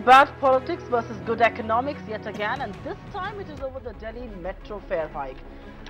bad politics versus good economics yet again, and this time it is over the Delhi Metro fare hike.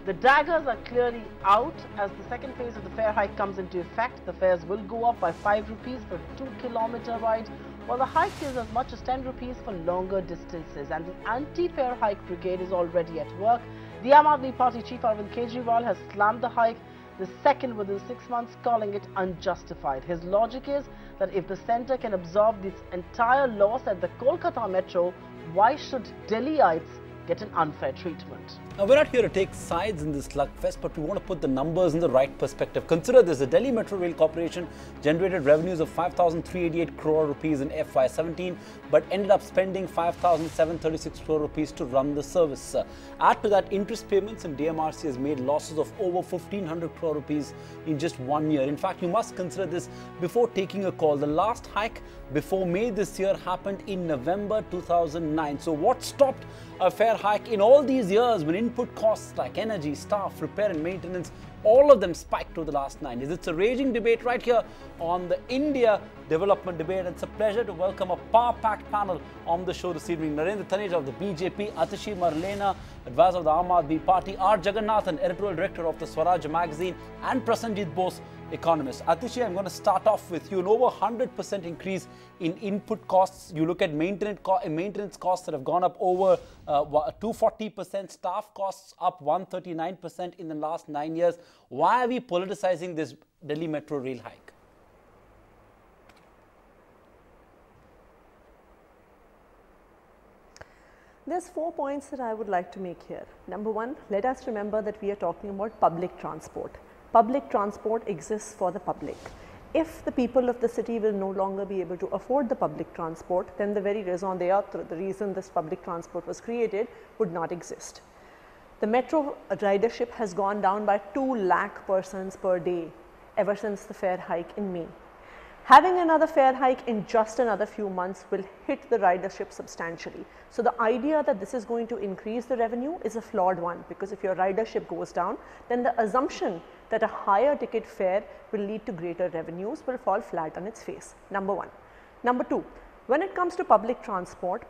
The daggers are clearly out as the second phase of the fare hike comes into effect. The fares will go up by 5 rupees for a 2-kilometer ride, while the hike is as much as 10 rupees for longer distances. And the anti-fare hike brigade is already at work. The Aam Aadmi Party chief Arvind Kejriwal has slammed the hike, the second within 6 months, calling it unjustified. His logic is that if the centre can absorb this entire loss at the Kolkata Metro, why should Delhiites get an unfair treatment? Now, we're not here to take sides in this slugfest, but we want to put the numbers in the right perspective. Consider this: the Delhi Metro Rail Corporation generated revenues of 5,388 crore rupees in FY17, but ended up spending 5,736 crore rupees to run the service. Add to that, interest payments, and DMRC has made losses of over 1,500 crore rupees in just 1 year. In fact, you must consider this before taking a call. The last hike before May this year happened in November 2009. So what stopped a fare hike in all these years when input costs like energy, staff, repair and maintenance, all of them spiked over the last 9 years? It's a raging debate right here on the India Development Debate. It's a pleasure to welcome a power-packed panel on the show this evening. Narendra Taneja of the BJP, Atishi Marlena, advisor of the Aam Aadmi Party, R. Jagannathan, editorial director of the Swaraj magazine, and Prasanjit Bose, economist. Atishi, I'm going to start off with you. An over 100% increase in input costs. You look at maintenance costs that have gone up over 240%, staff costs up 139% in the last 9 years. Why are we politicizing this Delhi Metro rail hike? There's 4 points that I would like to make here. Number one, let us remember that we are talking about public transport. Public transport exists for the public. If the people of the city will no longer be able to afford the public transport, then the very raison d'etre, the reason this public transport was created, would not exist. The metro ridership has gone down by 2 lakh persons per day ever since the fare hike in May. Having another fare hike in just another few months will hit the ridership substantially. So the idea that this is going to increase the revenue is a flawed one, because if your ridership goes down, then the assumption that a higher ticket fare will lead to greater revenues will fall flat on its face. Number one. Number two, when it comes to public transport,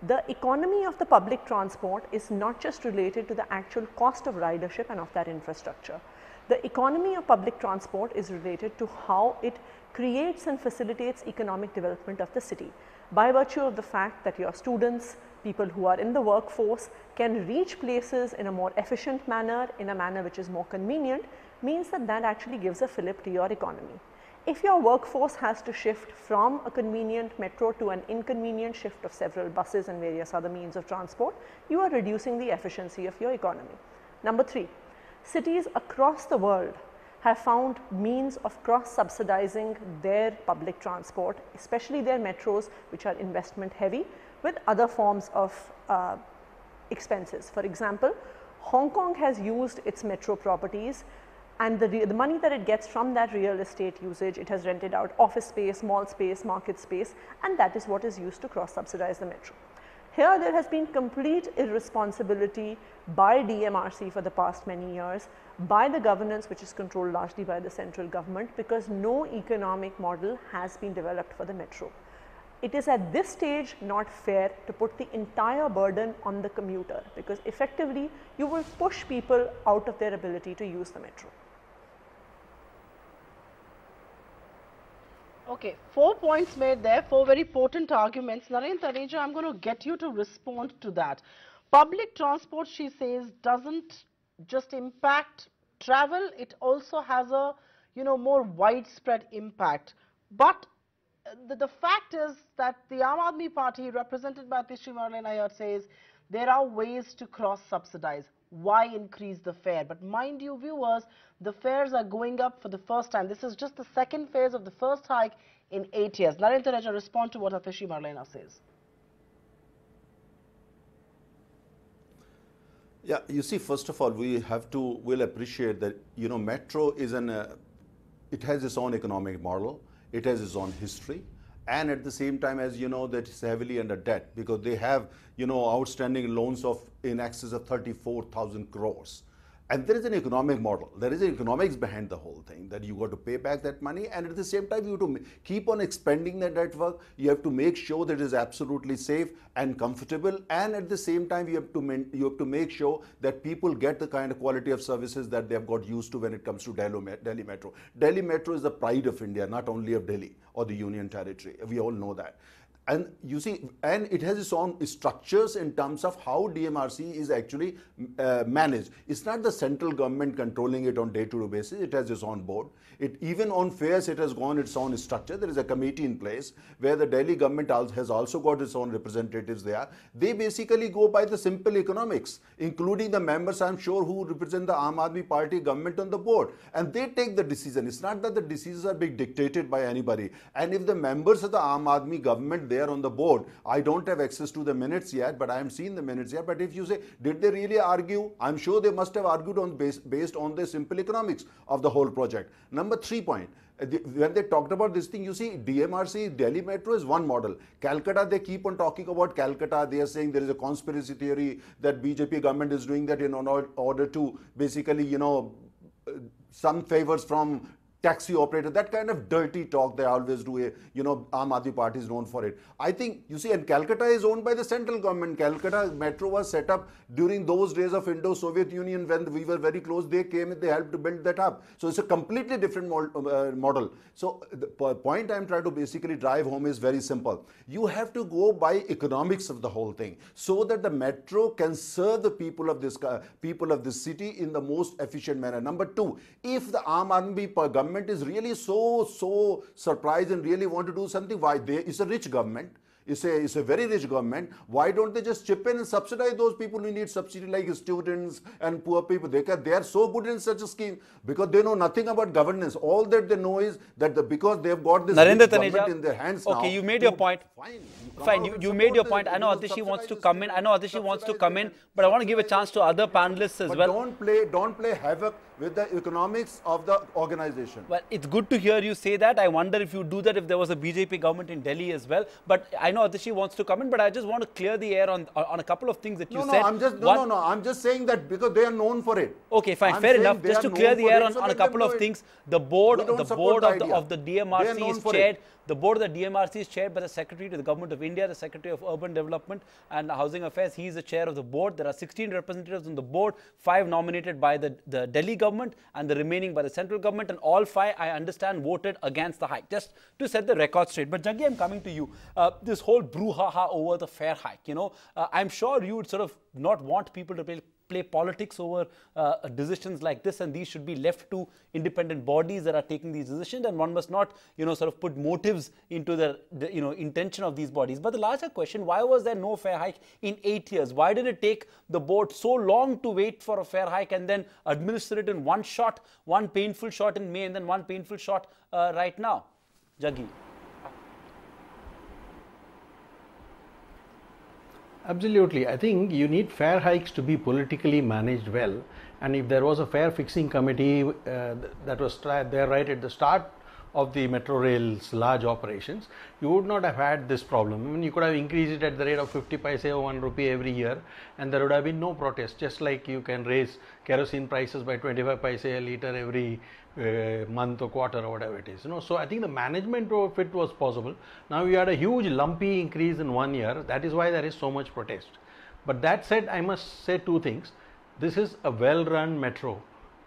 the economy of the public transport is not just related to the actual cost of ridership and of that infrastructure. The economy of public transport is related to how it creates and facilitates economic development of the city. By virtue of the fact that your students, people who are in the workforce, can reach places in a more efficient manner, in a manner which is more convenient, means that that actually gives a fillip to your economy. If your workforce has to shift from a convenient metro to an inconvenient shift of several buses and various other means of transport, you are reducing the efficiency of your economy. Number three, cities across the world have found means of cross-subsidizing their public transport, especially their metros, which are investment heavy, with other forms of expenses. For example, Hong Kong has used its metro properties, and the money that it gets from that real estate usage, it has rented out office space, mall space, market space, and that is what is used to cross-subsidize the metro. Here there has been complete irresponsibility by DMRC for the past many years, by the governance which is controlled largely by the central government, because no economic model has been developed for the metro. It is at this stage not fair to put the entire burden on the commuter, because effectively you will push people out of their ability to use the metro. Okay, 4 points made there, 4 very potent arguments. Narendra Taneja, I'm going to get you to respond to that. Public transport, she says, doesn't just impact travel, it also has a, more widespread impact. But the fact is that the Aam Aadmi Party, represented by Atishi Marlena here, says there are ways to cross-subsidize. Why increase the fare? But mind you, viewers, the fares are going up for the first time. This is just the second phase of the first hike in 8 years. Narendra Taneja, respond to what Atishi Marlena says. Yeah, you see, first of all, we'll appreciate that, Metro is it has its own economic model, it has its own history, and at the same time, as you know, that it's heavily under debt, because they have, outstanding loans of in excess of 34,000 crores. And there is an economic model. There is economics behind the whole thing, that you got to pay back that money, and at the same time you have to keep on expanding the network. You have to make sure that it is absolutely safe and comfortable, and at the same time you have to make sure that people get the kind of quality of services that they have got used to when it comes to Delhi Metro. Delhi Metro is the pride of India, not only of Delhi or the Union Territory. We all know that. And you see, and it has its own structures in terms of how DMRC is actually managed. It's not the central government controlling it on day-to-day basis. It has its own board. Even on fares, it has gone its own structure. There is a committee in place where the Delhi government has also got its own representatives there. They basically go by the simple economics, including the members, I'm sure, who represent the Aam Aadmi Party government on the board. And they take the decision. It's not that the decisions are being dictated by anybody. And if the members of the Aam Aadmi government there on the board, I don't have access to the minutes yet, but I am seeing the minutes yet. But if you say, did they really argue? I'm sure they must have argued on based on the simple economics of the whole project. Number 3 point. When they talked about this thing, you see, DMRC, Delhi Metro is one model. Calcutta, they keep on talking about Calcutta. They are saying there is a conspiracy theory that BJP government is doing that in order to basically, you know, some favors from taxi operator, that kind of dirty talk they always do. You know, Aam Aadmi Party is known for it. I think, you see, and Calcutta is owned by the central government. Calcutta Metro was set up during those days of Indo-Soviet Union when we were very close. They came and they helped to build that up. So it's a completely different model. So the point I'm trying to basically drive home is very simple. You have to go by economics of the whole thing so that the metro can serve the people of this city in the most efficient manner. Number 2, if the Aam Aadmi government is really so surprised and really want to do something, why? It's a rich government. It's a very rich government. Why don't they just chip in and subsidize those people who need subsidy, like students and poor people? They are so good in such a scheme because they know nothing about governance. All that they know is that because they have got this government in their hands now. Okay, you made your point. Fine, you made your point. I know Atishi wants to come in. But I want to give a chance to other panelists as well. Don't play havoc with the economics of the organization. Well, it's good to hear you say that. I wonder if you do that if there was a BJP government in Delhi as well. But I know Atishi wants to come in, but I just want to clear the air on a couple of things that you said. I'm just saying that because they are known for it. Okay, fine, fair enough. Just to clear the air on a couple of things, the board of the DMRC is chaired. The board of the DMRC is chaired by the Secretary to the Government of India, the Secretary of Urban Development and Housing Affairs. He is the chair of the board. There are 16 representatives on the board, 5 nominated by the Delhi government and the remaining by the central government. And all 5, I understand, voted against the hike. Just to set the record straight. But Jaggi, I'm coming to you. This whole brouhaha over the fare hike, you know, I'm sure you would sort of not want people to play politics over decisions like this, and these should be left to independent bodies that are taking these decisions, and one must not, you know, sort of put motives into the intention of these bodies. But the larger question, why was there no fare hike in 8 years? Why did it take the board so long to wait for a fare hike and then administer it in one shot, one painful shot in May and then one painful shot right now? Jaggi. Absolutely. I think you need fare hikes to be politically managed well. And if there was a fare fixing committee that was there right at the start of the Metro Rail's large operations, you would not have had this problem. I mean, you could have increased it at the rate of 50 paise or 1 rupee every year, and there would have been no protest, just like you can raise kerosene prices by 25 paise a litre every month or quarter or whatever it is. You know, so I think the management of it was possible. Now you had a huge lumpy increase in 1 year. That is why there is so much protest. But that said, I must say 2 things. This is a well-run metro,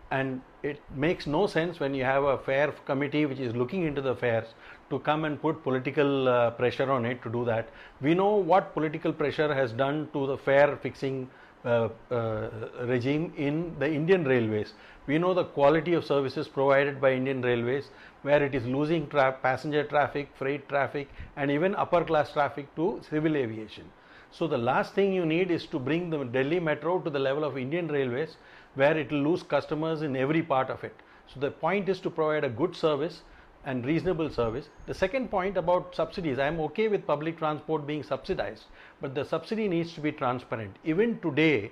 and it makes no sense when you have a fare committee which is looking into the fares to come and put political pressure on it to do that. We know what political pressure has done to the fare fixing regime in the Indian Railways. We know the quality of services provided by Indian Railways, where it is losing passenger traffic, freight traffic and even upper class traffic to civil aviation. So the last thing you need is to bring the Delhi Metro to the level of Indian Railways, where it will lose customers in every part of it. So the point is to provide a good service and reasonable service. The second point about subsidies, I am okay with public transport being subsidized, but the subsidy needs to be transparent. Even today,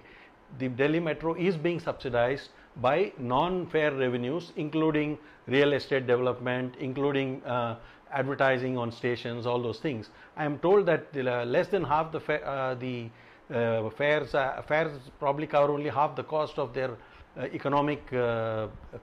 the Delhi Metro is being subsidized by non-fare revenues, including real estate development, including advertising on stations, all those things. I am told that less than half the fares probably cover only half the cost of their economic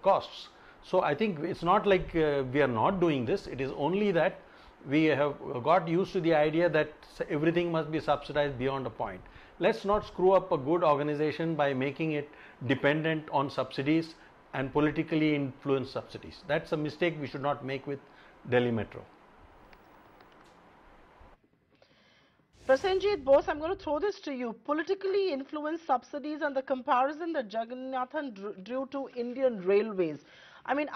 costs. So I think it's not like we are not doing this, it is only that we have got used to the idea that everything must be subsidized beyond a point. Let's not screw up a good organization by making it dependent on subsidies and politically influenced subsidies. That's a mistake we should not make with Delhi Metro. Prasenjit Bose, I'm going to throw this to you. Politically influenced subsidies and the comparison that Jagannathan drew to Indian Railways. I mean,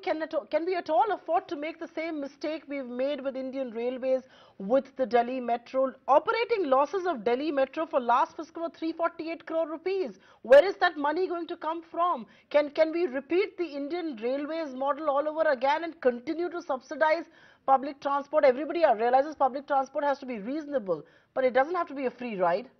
can we at all afford to make the same mistake we've made with Indian Railways with the Delhi Metro? Operating losses of Delhi Metro for last fiscal were 348 crore rupees. Where is that money going to come from? Can we repeat the Indian Railways model all over again and continue to subsidize public transport? Everybody realizes public transport has to be reasonable, but it doesn't have to be a free ride.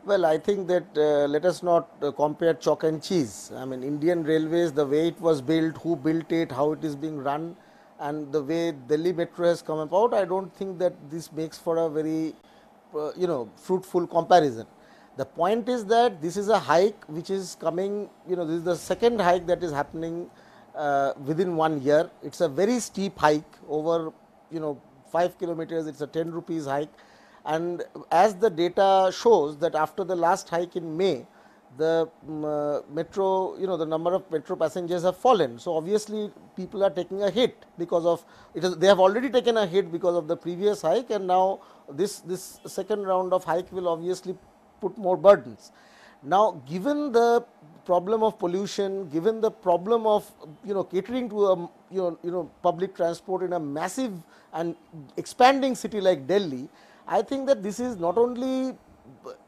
Well, I think that let us not compare chalk and cheese. I mean, Indian Railways, the way it was built, who built it, how it is being run, and the way Delhi Metro has come about, I don't think that this makes for a very, fruitful comparison. The point is that this is a hike which is coming, this is the second hike that is happening within 1 year. It's a very steep hike over, 5 kilometers, it's a 10 rupees hike. And as the data shows that after the last hike in May, the metro, the number of metro passengers have fallen. So obviously people are taking a hit because of it. They have already taken a hit because of the previous hike, and now this second round of hike will obviously put more burdens. Now, given the problem of pollution, given the problem of catering to a public transport in a massive and expanding city like Delhi, I think that this is not only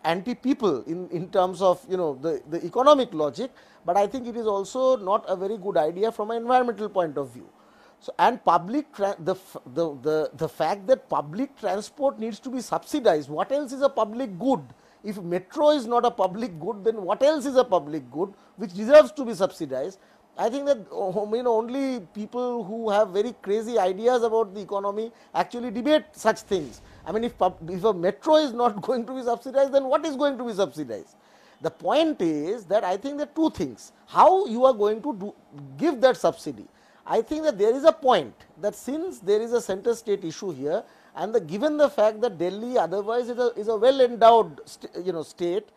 anti-people in terms of the economic logic, but I think it is also not a very good idea from an environmental point of view. So, and the fact that public transport needs to be subsidized, what else is a public good? If metro is not a public good, then what else is a public good which deserves to be subsidized? I think that only people who have very crazy ideas about the economy actually debate such things. I mean, if a metro is not going to be subsidized, then what is going to be subsidized? The point is that I think that two things. How you are going to give that subsidy? I think that there is a point that since there is a center state issue here, and given the fact that Delhi otherwise is a well endowed state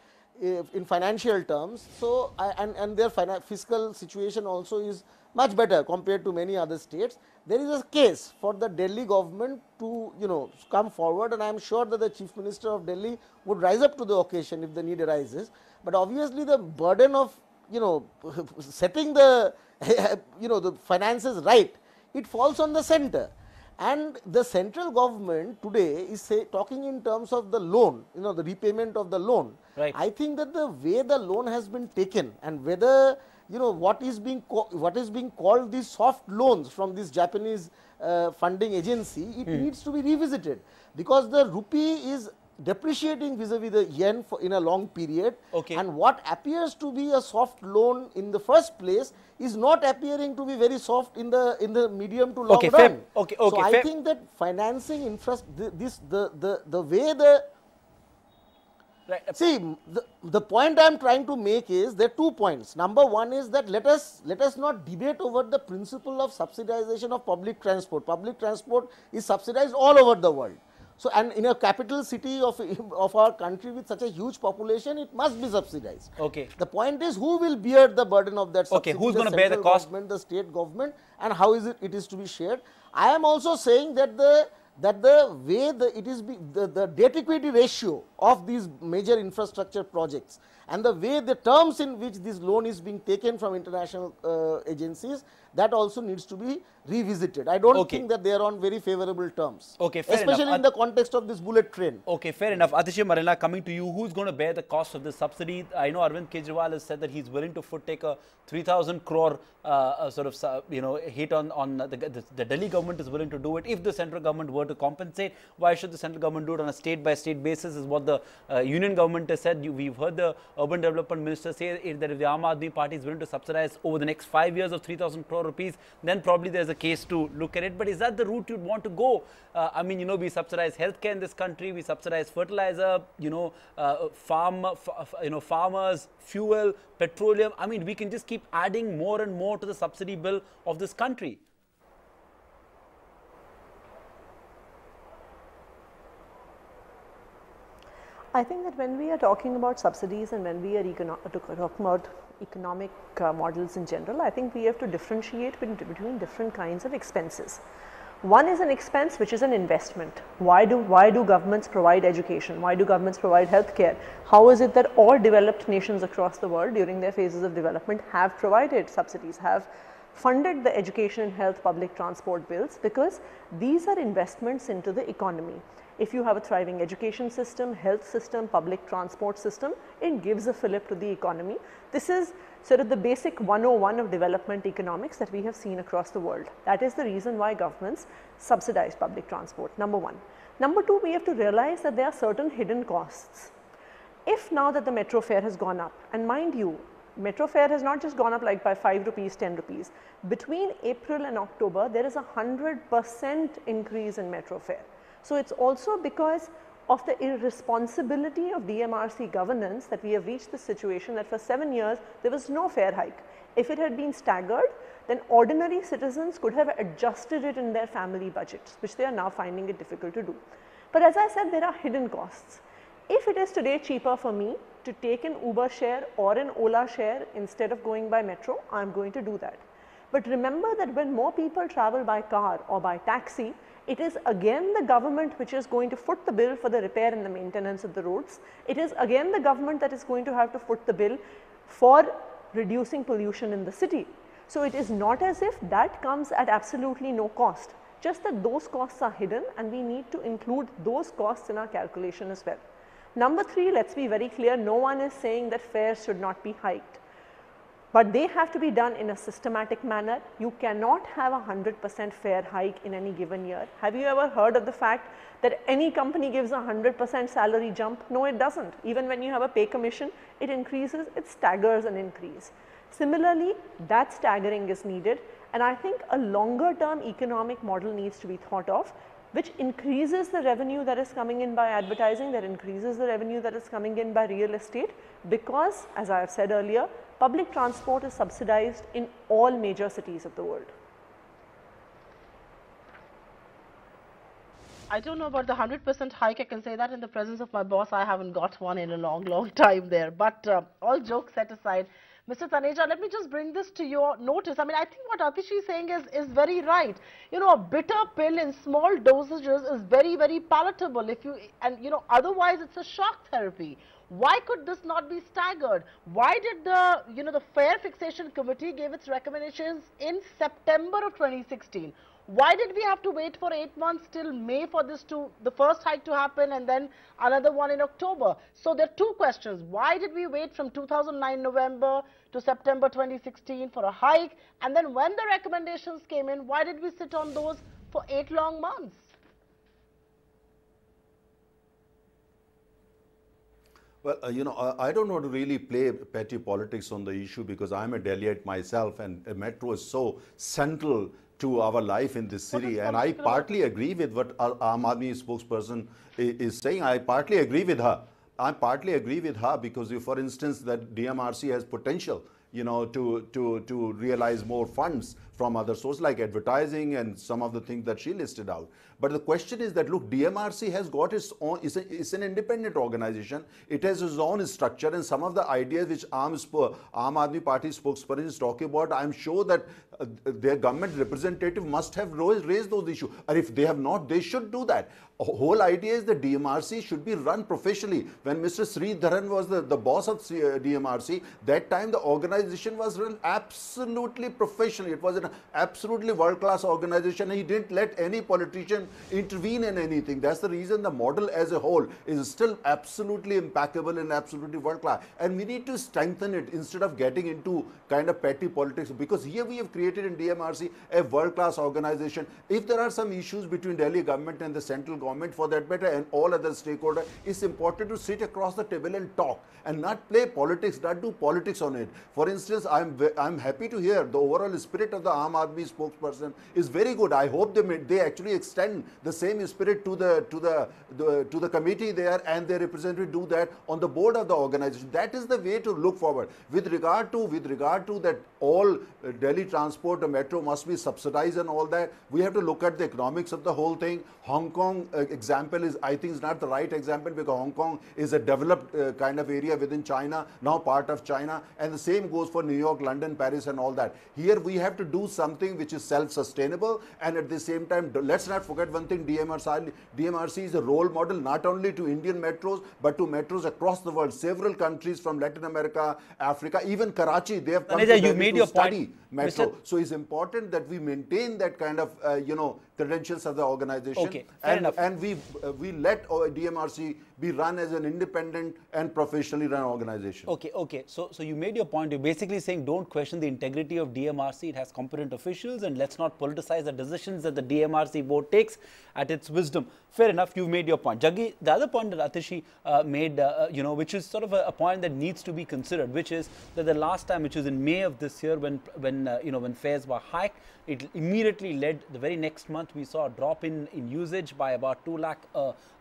in financial terms, so and their fiscal situation also is much better compared to many other states, there is a case for the Delhi government to come forward, and I am sure that the Chief Minister of Delhi would rise up to the occasion if the need arises. But obviously the burden of setting the the finances right, it falls on the center. And the central government today is talking in terms of the loan, the repayment of the loan. Right. I think that the way the loan has been taken, and whether what is being called these soft loans from this Japanese funding agency, it needs to be revisited, because the rupee is depreciating vis-a-vis the yen in a long period, and what appears to be a soft loan in the first place is not appearing to be very soft in the medium to long run. So I think that financing the way the see, the point I am trying to make is there are 2 points. Number one is that let us not debate over the principle of subsidization of public transport. Public transport is subsidized all over the world. So, and in a capital city of our country with such a huge population, it must be subsidized. The point is, who will bear the burden of that subsidy? Who's going to bear the cost? The state government, and how is it is to be shared? I am also saying that the way the debt equity ratio of these major infrastructure projects, and the way the terms in which this loan is being taken from international agencies, that also needs to be revisited. I don't think that they are on very favorable terms, especially in the context of this bullet train. Fair enough. Atishay Marilla, coming to you, who's going to bear the cost of this subsidy? I know Arvind Kejriwal has said that he's willing to take a 3,000 crore hit on the Delhi government is willing to do it. If the central government were to compensate, why should the central government do it on a state-by-state basis, is what the union government has said. We've heard the urban development minister say that if the Aam Aadmi Party is willing to subsidize over the next 5 years of 3,000 crore crore rupees, then probably there's a case to look at it. But is that the route you'd want to go? I mean, you know, we subsidize healthcare in this country, we subsidize fertilizer, you know, farmers, fuel, petroleum. I mean, we can just keep adding more and more to the subsidy bill of this country. I think that when we are talking about subsidies and when we are talking about economic models in general, I think we have to differentiate between different kinds of expenses. One is an expense which is an investment. Why do governments provide education? Why do governments provide healthcare? How is it that all developed nations across the world during their phases of development have provided subsidies, have funded the education and health public transport bills? Because these are investments into the economy. If you have a thriving education system, health system, public transport system, it gives a fillip to the economy. This is sort of the basic 101 of development economics that we have seen across the world. That is the reason why governments subsidize public transport, number one. Number two, we have to realize that there are certain hidden costs. If now that the metro fare has gone up, and mind you, metro fare has not just gone up like by 5 rupees, 10 rupees. Between April and October, there is a 100% increase in metro fare. So it's also because of the irresponsibility of DMRC governance that we have reached the situation that for 7 years there was no fare hike. If it had been staggered, then ordinary citizens could have adjusted it in their family budgets, which they are now finding it difficult to do. But as I said, there are hidden costs. If it is today cheaper for me to take an Uber share or an Ola share instead of going by metro, I am going to do that. But remember that when more people travel by car or by taxi, it is again the government which is going to foot the bill for the repair and the maintenance of the roads. It is again the government that is going to have to foot the bill for reducing pollution in the city. So it is not as if that comes at absolutely no cost, just that those costs are hidden and we need to include those costs in our calculation as well. Number three, let's be very clear, no one is saying that fares should not be hiked. But they have to be done in a systematic manner. You cannot have a 100% fare hike in any given year. Have you ever heard of the fact that any company gives a 100% salary jump? No, it doesn't. Even when you have a pay commission, it increases, it staggers an increase. Similarly, that staggering is needed, and I think a longer term economic model needs to be thought of, which increases the revenue that is coming in by advertising, that increases the revenue that is coming in by real estate, because as I have said earlier, public transport is subsidized in all major cities of the world. I don't know about the 100% hike. I can say that in the presence of my boss, I haven't got one in a long time there. But all jokes set aside, Mr. Taneja, let me just bring this to your notice. I mean, I think what Atish is saying is very right. You know, a bitter pill in small dosages is very palatable. Otherwise it's a shock therapy. Why could this not be staggered? Why did the Fare Fixation Committee give its recommendations in September of 2016? Why did we have to wait for 8 months till May for the first hike to happen and then another one in October? So there are two questions. Why did we wait from 2009 November to September 2016 for a hike? And then when the recommendations came in, why did we sit on those for 8 long months? Well, I don't want to really play petty politics on the issue because I'm a Delhiite myself and metro is so central to our life in this city, and I partly agree with what Aam Aadmi spokesperson is saying. I partly agree with her. Because, for instance, that DMRC has potential, to realize more funds from other sources like advertising and some of the things that she listed out. But the question is that, look, DMRC has got its own, it's an independent organization. It has its own structure, and some of the ideas which Aam Aadmi Party spokesperson is talking about, I'm sure that their government representative must have raised those issues. And if they have not, they should do that. The whole idea is that DMRC should be run professionally. When Mr. Sridharan was the boss of DMRC, that time the organization was run absolutely professionally. It was an absolutely world-class organization. He didn't let any politician intervene in anything. That's the reason the model as a whole is still absolutely impeccable and absolutely world-class. And we need to strengthen it instead of getting into kind of petty politics, because here we have created in DMRC a world-class organization. If there are some issues between Delhi government and the central government, for that matter, and all other stakeholders, it's important to sit across the table and talk and not play politics, not do politics on it. For instance, I'm happy to hear the overall spirit of the Aam Aadmi spokesperson is very good. I hope they actually extend the same spirit to the committee there, and their representative do that on the board of the organization. That is the way to look forward. With regard to that all Delhi transport, the metro must be subsidized and all that, we have to look at the economics of the whole thing. Hong Kong example is, I think, is not the right example, because Hong Kong is a developed kind of area within China, now part of China, and the same goes for New York, London, Paris and all that. Here we have to do something which is self-sustainable, and at the same time, let's not forget one thing, DMRC is a role model not only to Indian metros, but to metros across the world. Several countries from Latin America, Africa, even Karachi, they have come to Delhi to study metro. So it's important that we maintain that kind of, credentials of the organization. Okay, fair enough. And we let DMRC be run as an independent and professionally run organization. Okay. So you made your point. You're basically saying don't question the integrity of DMRC. It has competent officials, and let's not politicize the decisions that the DMRC board takes at its wisdom. Fair enough. You've made your point. Jaggi, the other point that Atishi made, which is sort of a point that needs to be considered, which is that the last time, which was in May of this year, when fares were hiked, it immediately led, the very next month, we saw a drop in usage by about 2 lakh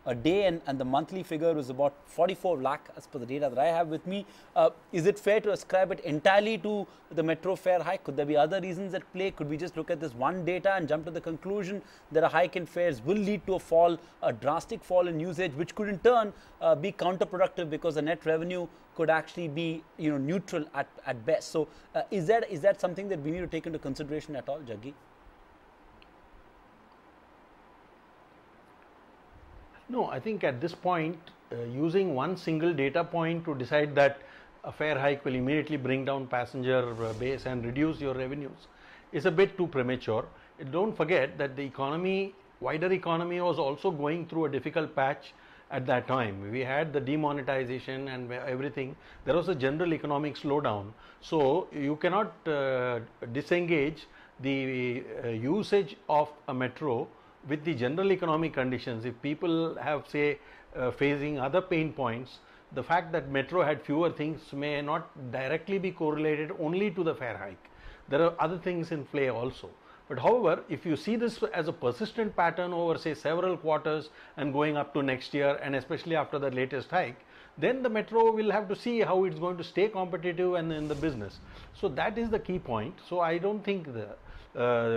a day, and the monthly figure was about 44 lakh as per the data that I have with me. Is it fair to ascribe it entirely to the metro fare hike? Could there be other reasons at play? Could we just look at this one data and jump to the conclusion that a hike in fares will lead to a drastic fall in usage, which could in turn be counterproductive, because the net revenue could actually be neutral at best? So is that something that we need to take into consideration at all, Jaggi? No, I think at this point, using one single data point to decide that a fare hike will immediately bring down passenger base and reduce your revenues is a bit too premature. Don't forget that the economy, wider economy, was also going through a difficult patch at that time. We had the demonetization and everything. There was a general economic slowdown. So you cannot disengage the usage of a metro with the general economic conditions. If people have, say, facing other pain points, the fact that metro had fewer things may not directly be correlated only to the fare hike. There are other things in play also. But however, if you see this as a persistent pattern over, say, several quarters and going up to next year, and especially after the latest hike, then the metro will have to see how it's going to stay competitive and in the business. So that is the key point. So I don't think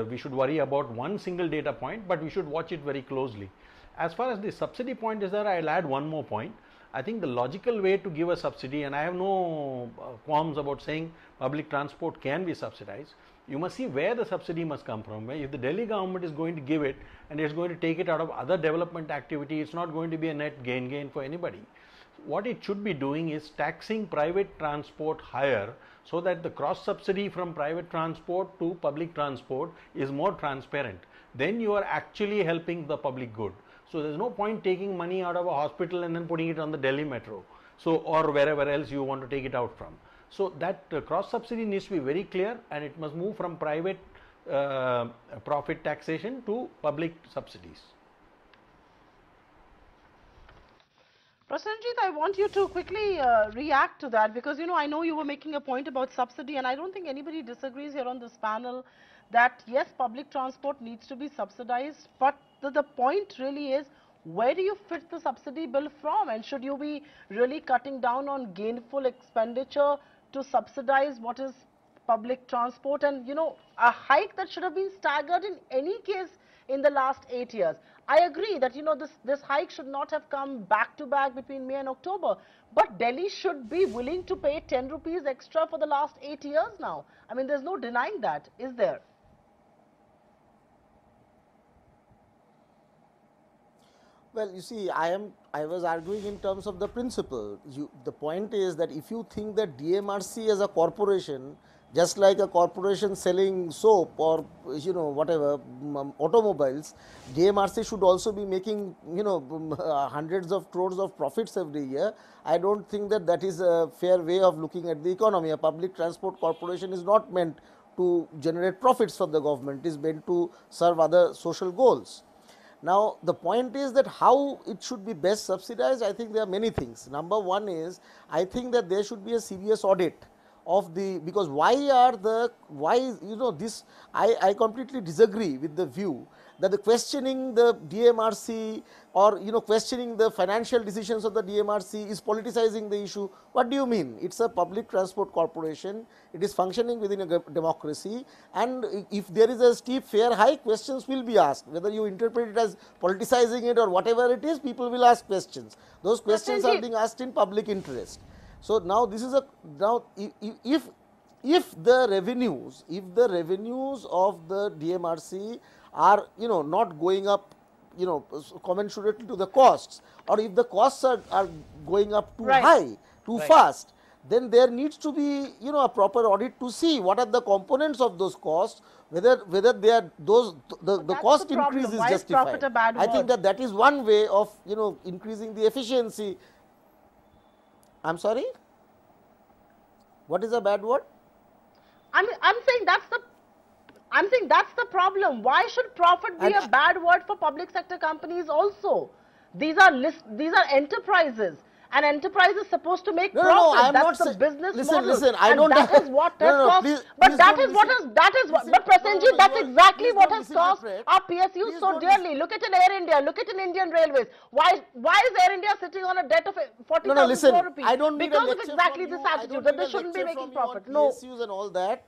we should worry about one single data point, but we should watch it very closely. As far as the subsidy point is there, I'll add one more point. I think the logical way to give a subsidy, and I have no qualms about saying public transport can be subsidized, you must see where the subsidy must come from. If the Delhi government is going to give it and it's going to take it out of other development activity, it's not going to be a net gain for anybody. What it should be doing is taxing private transport higher, so that the cross subsidy from private transport to public transport is more transparent. Then you are actually helping the public good. So there's no point taking money out of a hospital and then putting it on the Delhi Metro, or wherever else you want to take it out from. So that cross subsidy needs to be very clear, and it must move from private profit taxation to public subsidies. Prasenjit, I want you to quickly react to that, because I know you were making a point about subsidy, and I don't think anybody disagrees here on this panel that yes, public transport needs to be subsidized, but the point really is, where do you fit the subsidy bill from, and should you be really cutting down on gainful expenditure to subsidize what is public transport? And a hike that should have been staggered in any case in the last 8 years. I agree that this hike should not have come back to back between May and October, but Delhi should be willing to pay 10 rupees extra for the last 8 years now. I mean, there's no denying that, is there? Well, you see, I was arguing in terms of the principle. The point is that if you think that DMRC as a corporation, just like a corporation selling soap or whatever automobiles, DMRC should also be making hundreds of crores of profits every year. I don't think that is a fair way of looking at the economy. A public transport corporation is not meant to generate profits for the government, it is meant to serve other social goals. Now, the point is that how it should be best subsidized, I think there are many things. Number one is, I think that there should be a serious audit of the, because why is, you know, this, I completely disagree with the view that the questioning the DMRC or, you know, questioning the financial decisions of the DMRC is politicizing the issue. What do you mean? It's a public transport corporation, it is functioning within a democracy, and if there is a steep fare hike, questions will be asked. Whether you interpret it as politicizing it or whatever it is, people will ask questions. Those questions are being asked in public interest. So now this is a, now if the revenues of the DMRC are, you know, not going up, you know, commensurately to the costs, or if the costs are going up too high, too fast, then there needs to be, you know, a proper audit to see what are the components of those costs, whether they are those, the cost increase is justified. I think that is one way of, you know, increasing the efficiency. I'm sorry, what is a bad word? I'm saying that's the problem. Why should profit be a bad word for public sector companies also? These are enterprises, and enterprise is supposed to make profit. No, I am that's not the business listen, model. Listen, I don't. That is what has caused. But that is what has. But Prasenji, that's exactly what has caused our PSUs so dearly. Look at an Air India. Look at an Indian Railways. Why is Air India sitting on a debt of 40,000 crore rupees? I don't need because of exactly this attitude that they shouldn't be making profit. No. PSUs and all that.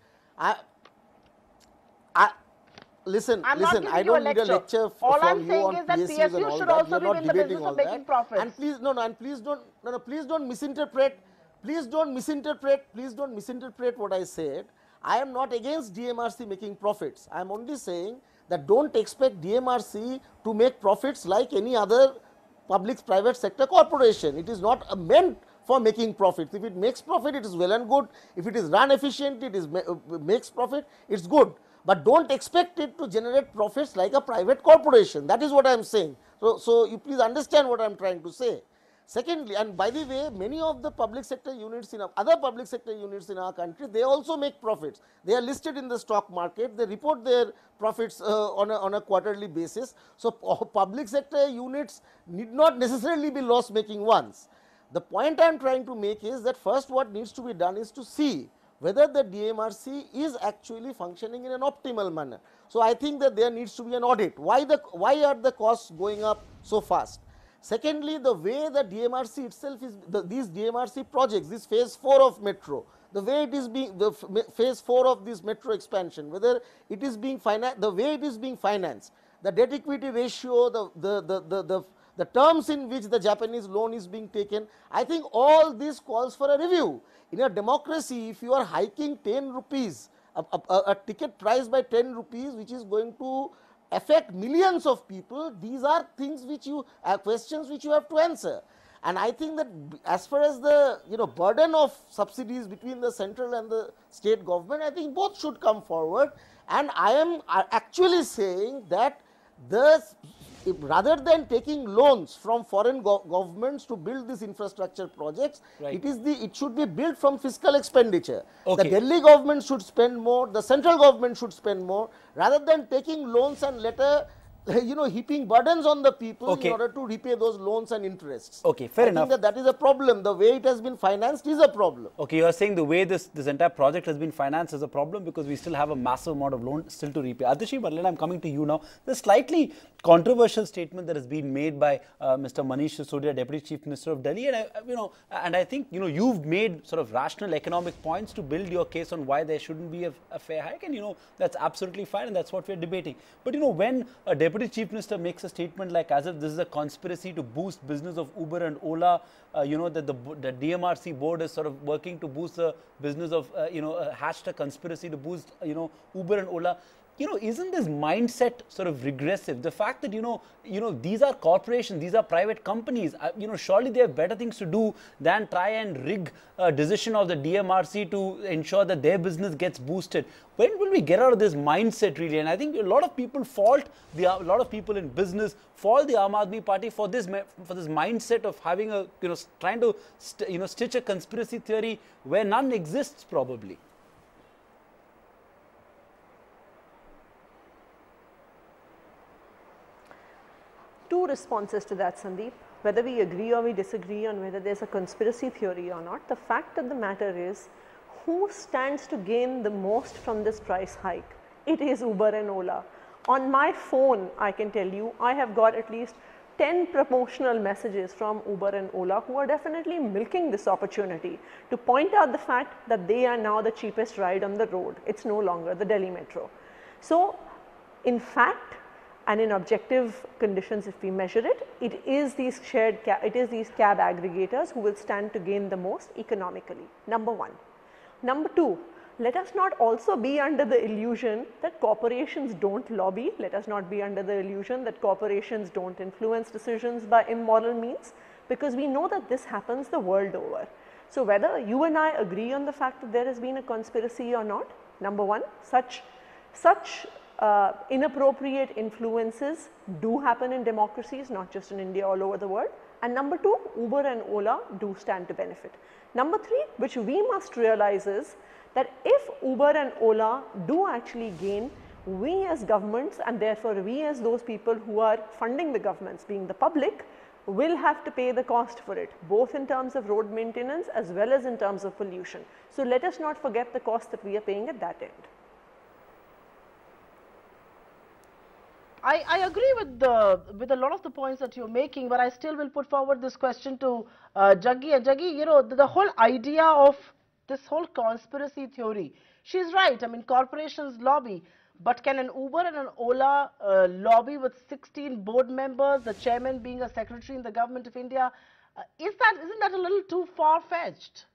Listen, I don't need a lecture from you on PSUs and all that. We are not debating all that. And please don't misinterpret. Please don't misinterpret what I said. I am not against DMRC making profits. I am only saying that don't expect DMRC to make profits like any other public private sector corporation. It is not meant for making profits. If it makes profit, it is well and good. If it is run efficiently, it is makes profit, it's good. But don't expect it to generate profits like a private corporation. That is what I am saying. So you please understand what I am trying to say. Secondly, and by the way, many of the public sector units in other public sector units in our country, they also make profits. They are listed in the stock market. They report their profits on a quarterly basis. So public sector units need not necessarily be loss making ones. The point I am trying to make is that first what needs to be done is to see whether the DMRC is actually functioning in an optimal manner. So I think that there needs to be an audit. Why are the costs going up so fast? Secondly, the way the DMRC itself is, these DMRC projects, this phase 4 of metro, the way it is being, the phase 4 of this metro expansion, whether it is being financed, the way it is being financed, the debt equity ratio, the terms in which the Japanese loan is being taken, I think all this calls for a review. In a democracy, if you are hiking 10 rupees, a ticket price by 10 rupees, which is going to affect millions of people, these are things which you, questions which you have to answer. And I think that as far as the burden of subsidies between the central and the state government, I think both should come forward. And I am actually saying that rather than taking loans from foreign governments to build these infrastructure projects, it should be built from fiscal expenditure. Okay. The Delhi government should spend more, the central government should spend more, rather than taking loans and later heaping burdens on the people in order to repay those loans and interests. Okay, fair enough. I think that is a problem. The way it has been financed is a problem. Okay, you are saying the way this entire project has been financed is a problem because we still have a massive amount of loan still to repay. Adishi Barlin, I'm coming to you now. The slightly controversial statement that has been made by Mr. Manish Sisodia, Deputy Chief Minister of Delhi, and I think you've made sort of rational economic points to build your case on why there shouldn't be a fair hike, and that's absolutely fine, and that's what we're debating. But when a Deputy Chief Minister makes a statement like as if this is a conspiracy to boost business of Uber and Ola, that the DMRC board is sort of working to boost the business of, hashtag conspiracy to boost, Uber and Ola. Isn't this mindset sort of regressive? The fact that, these are corporations, these are private companies, surely they have better things to do than try and rig a decision of the DMRC to ensure that their business gets boosted. When will we get out of this mindset really? And I think a lot of people a lot of people in business fault the Aam Aadmi Party for this mindset of having trying to, stitch a conspiracy theory where none exists probably. Two responses to that, Sandeep. Whether we agree or we disagree on whether there's a conspiracy theory or not, the fact of the matter is, who stands to gain the most from this price hike? It is Uber and Ola. On my phone, I can tell you, I have got at least 10 promotional messages from Uber and Ola who are definitely milking this opportunity to point out the fact that they are now the cheapest ride on the road. It's no longer the Delhi Metro. So, in fact, and in objective conditions, if we measure it, it is these cab aggregators who will stand to gain the most economically. Number one. Number two, let us not also be under the illusion that corporations don't lobby. Let us not be under the illusion that corporations don't influence decisions by immoral means, because we know that this happens the world over. So whether you and I agree on the fact that there has been a conspiracy or not, number one, such inappropriate influences do happen in democracies, not just in India, all over the world. And number two, Uber and Ola do stand to benefit. Number three, which we must realize is that if Uber and Ola do actually gain, we as governments, and therefore we as those people who are funding the governments, being the public, will have to pay the cost for it, both in terms of road maintenance as well as in terms of pollution. So let us not forget the cost that we are paying at that end. I agree with a lot of the points that you're making, but I still will put forward this question to Jaggi. And Jaggi, you know, the whole idea of this whole conspiracy theory, she's right. I mean, corporations lobby, but can an Uber and an Ola lobby with 16 board members, the chairman being a secretary in the government of India? Isn't that a little too far-fetched?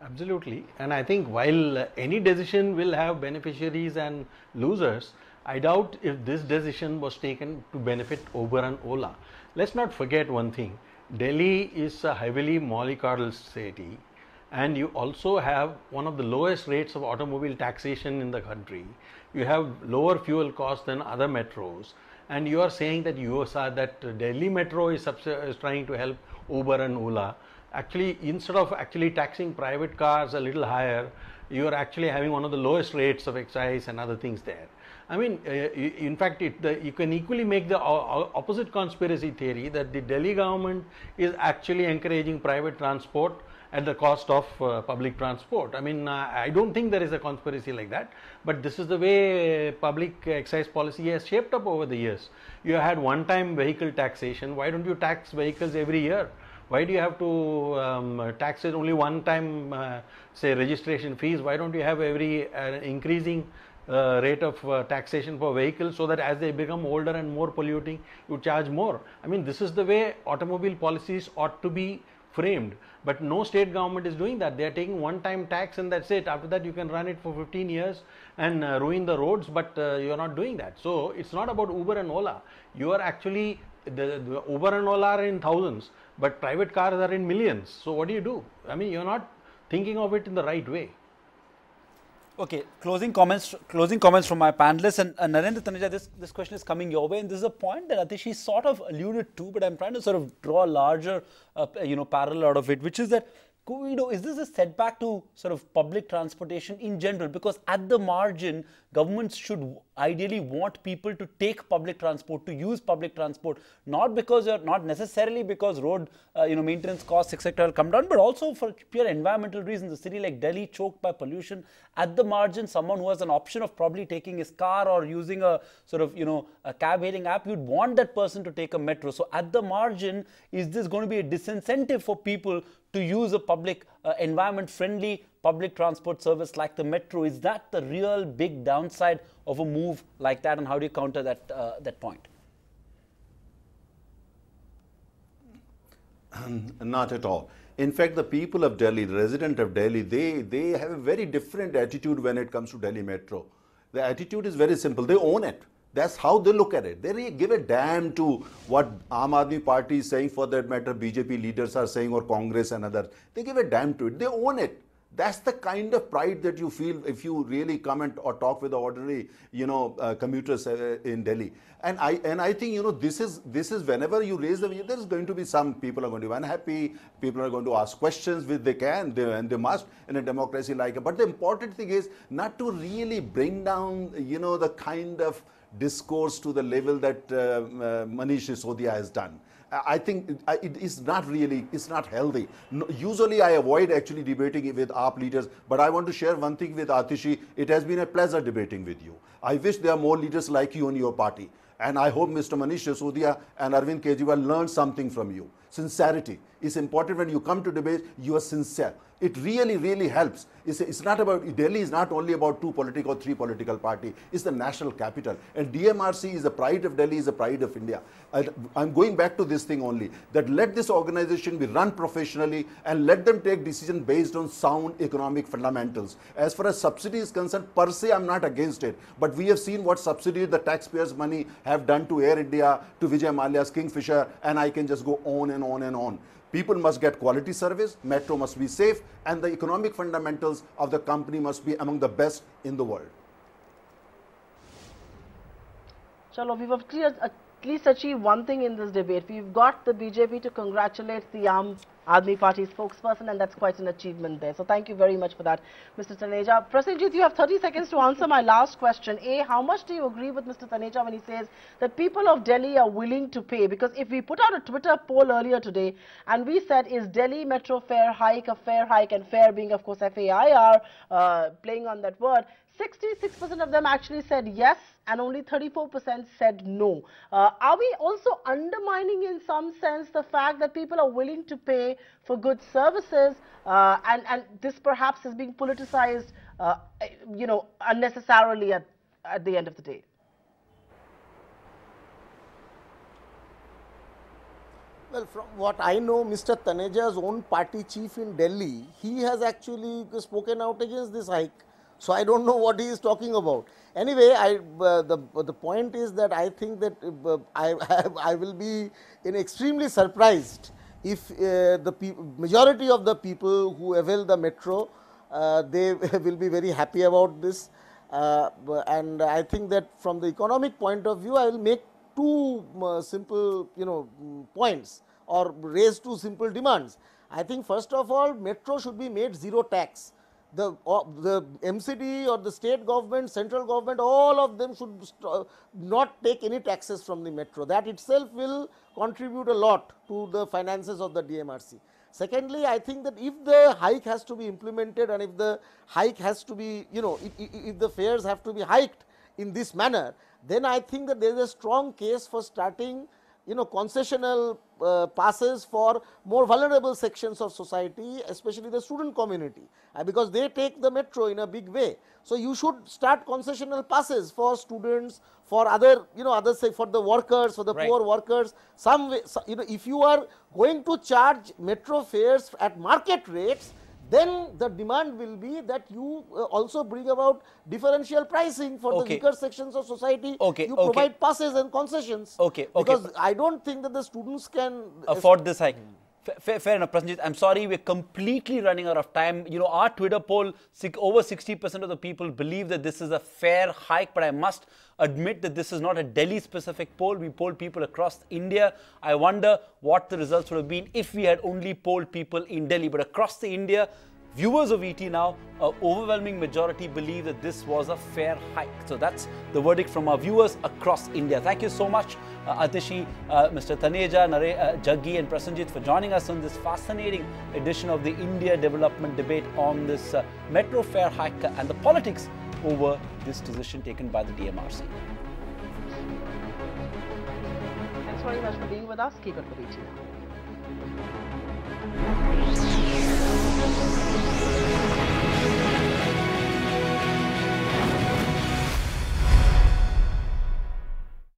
Absolutely, and I think while any decision will have beneficiaries and losers, I doubt if this decision was taken to benefit Uber and Ola. Let's not forget one thing, Delhi is a heavily mollycoddled city, and you also have one of the lowest rates of automobile taxation in the country. You have lower fuel costs than other metros, and you are saying that Delhi Metro is trying to help Uber and Ola. Actually, instead of actually taxing private cars a little higher, you are actually having one of the lowest rates of excise and other things there. I mean, in fact, you can equally make the opposite conspiracy theory that the Delhi government is actually encouraging private transport at the cost of public transport. I mean, I don't think there is a conspiracy like that, but this is the way public excise policy has shaped up over the years. You had one-time vehicle taxation. Why don't you tax vehicles every year? Why do you have to tax it only one time, say registration fees? Why don't you have every increasing rate of taxation for vehicles, so that as they become older and more polluting, you charge more? I mean, this is the way automobile policies ought to be framed, but no state government is doing that. They are taking one time tax and that's it. After that you can run it for 15 years and ruin the roads, but you are not doing that. So it's not about Uber and Ola. You are actually, the Uber and Ola are in thousands, but private cars are in millions. So what do you do? I mean, you're not thinking of it in the right way. Okay, closing comments from my panelists, and Narendra Taneja, this question is coming your way, and this is a point that Atishi sort of alluded to, but I'm trying to sort of draw a larger, parallel out of it, which is that, is this a setback to sort of public transportation in general? Because at the margin, governments should ideally want people to take public transport, to use public transport, not necessarily because road, maintenance costs, etc. will come down, but also for pure environmental reasons. A city like Delhi choked by pollution. At the margin, someone who has an option of probably taking his car or using a sort of, a cab-hailing app, you'd want that person to take a metro. So at the margin, is this going to be a disincentive for people to use a public, environment-friendly public transport service like the metro? Is that the real big downside of a move like that, and how do you counter that point? Not at all. In fact, the people of Delhi, the resident of Delhi, they have a very different attitude when it comes to Delhi Metro. The attitude is very simple. They own it. That's how they look at it. They really give a damn to what Aam Aadmi Party is saying, for that matter, BJP leaders are saying, or Congress and others. They give a damn to it. They own it. That's the kind of pride that you feel if you really comment or talk with the ordinary, commuters in Delhi. And I think, this is whenever you raise the, there's going to be some people are going to be unhappy. People are going to ask questions, which they can, and they must in a democracy like it. But the important thing is not to really bring down, the kind of discourse to the level that Manish Sisodia has done. I think it is not really, it's not healthy. No, usually I avoid actually debating with AAP leaders, but I want to share one thing with Atishi. It has been a pleasure debating with you. I wish there are more leaders like you in your party. And I hope Mr. Manish Sisodia and Arvind Kejriwal learn something from you. Sincerity is important. When you come to debate, you are sincere. It really, really helps. It's not about, Delhi is not only about 2 political or 3 political parties. It's the national capital. And DMRC is the pride of Delhi, is the pride of India. I'm going back to this thing only, that let this organization be run professionally and let them take decisions based on sound economic fundamentals. As far as subsidy is concerned, per se, I'm not against it. But we have seen what subsidy the taxpayers' money have done to Air India, to Vijay Mallya's Kingfisher, and I can just go on and on and on. People must get quality service, metro must be safe, and the economic fundamentals of the company must be among the best in the world. Chalo, we've at least achieved one thing in this debate. We've got the BJP to congratulate the Aam Aadmi Party spokesperson, and that's quite an achievement there. So thank you very much for that, Mr. Taneja. Prasenjit, you have 30 seconds to answer my last question. A, how much do you agree with Mr. Taneja when he says that people of Delhi are willing to pay? Because if we put out a Twitter poll earlier today and we said, is Delhi Metro fare hike a fair hike, and fare being, of course, FAIR, playing on that word, 66% of them actually said yes, and only 34% said no. Are we also undermining in some sense the fact that people are willing to pay for good services, and this perhaps is being politicized, you know, unnecessarily at the end of the day? Well, from what I know, Mr. Taneja's own party chief in Delhi, he has actually spoken out against this hike. So I don't know what he is talking about. Anyway, the point is that I think that I will be extremely surprised if the majority of the people who avail the metro, they will be very happy about this. And I think that from the economic point of view, I will make 2 simple, points, or raise 2 simple demands. I think first of all, metro should be made zero tax. The MCD or the state government, central government, all of them should not take any taxes from the metro. That itself will contribute a lot to the finances of the DMRC. Secondly, I think that if the hike has to be implemented, and if the hike has to be, if the fares have to be hiked in this manner, then I think that there is a strong case for starting concessional passes for more vulnerable sections of society, especially the student community, because they take the metro in a big way. So you should start concessional passes for students, for other, say for the workers, for the poor workers. Some way, if you are going to charge metro fares at market rates, then the demand will be that you also bring about differential pricing for the weaker sections of society. You provide passes and concessions. Because I don't think that the students can afford this hike. Fair enough, Prasenjit. I'm sorry, we're completely running out of time. Our Twitter poll, over 60% of the people believe that this is a fair hike, but I must admit that this is not a Delhi-specific poll. We polled people across India. I wonder what the results would have been if we had only polled people in Delhi. But across the India, viewers of ET Now, an overwhelming majority believe that this was a fair hike. So that's the verdict from our viewers across India. Thank you so much, Atishi, Mr. Taneja, Jaggi and Prasenjit for joining us on this fascinating edition of the India Development Debate on this metro fare hike and the politics over this decision taken by the DMRC. Thanks very much for being with us. Keep it with ET Now.